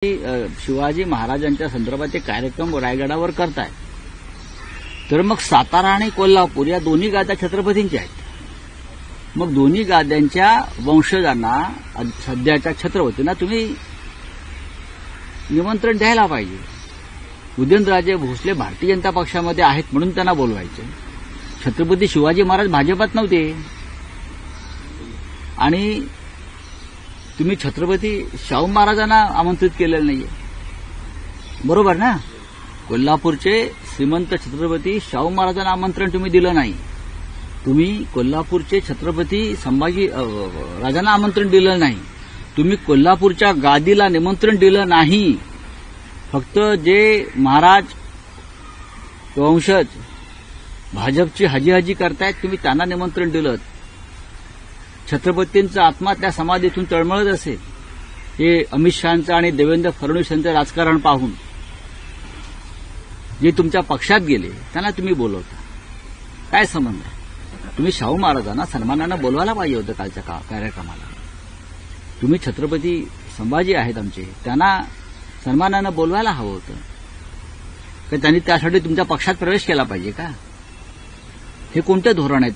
शिवाजी महाराजांच्या संदर्भात एक कार्यक्रम रायगडावर करताय, तर मग सातारा आणि कोल्हापूर या दोन्ही गाद्या छत्रपतींच्या आहेत. मग दोन्ही गाद्यांच्या वंशजांना, सध्याच्या छत्रपतींना तुम्ही निमंत्रण द्यायला पाहिजे. उदयनराजे भोसले भारतीय जनता पक्षामध्ये आहेत म्हणून त्यांना बोलवायचे. छत्रपती शिवाजी महाराज भाजपात नव्हते आणि तुम्ही छत्रपती शाहू महाराजांना आमंत्रित केलेलं नाहीये, बरोबर ना? कोल्हापूरचे श्रीमंत छत्रपती शाहू महाराजांना आमंत्रण तुम्ही दिलं नाही. तुम्ही कोल्हापूरचे छत्रपती संभाजी राजांना आमंत्रण दिलं नाही. तुम्ही कोल्हापूरच्या गादीला निमंत्रण दिलं नाही. फक्त जे महाराज वंशज भाजपची हजी करतायत तुम्ही त्यांना निमंत्रण दिलं. छत्रपतींचा आत्मा त्या समाधीतून तळमळत असेल हे अमित शहांचं आणि देवेंद्र फडणवीस यांचं राजकारण पाहून. जे तुमच्या पक्षात गेले त्यांना तुम्ही बोलवता, काय संबंध आहे? तुम्ही शाहू महाराजांना सन्मानानं बोलवायला पाहिजे होतं कालच्या कार्यक्रमाला. तुम्ही छत्रपती संभाजी आहेत आमचे, त्यांना सन्मानानं बोलवायला हवं होतं का? त्यांनी त्यासाठी तुमच्या पक्षात प्रवेश केला पाहिजे का? हे कोणतं धोरण आहे?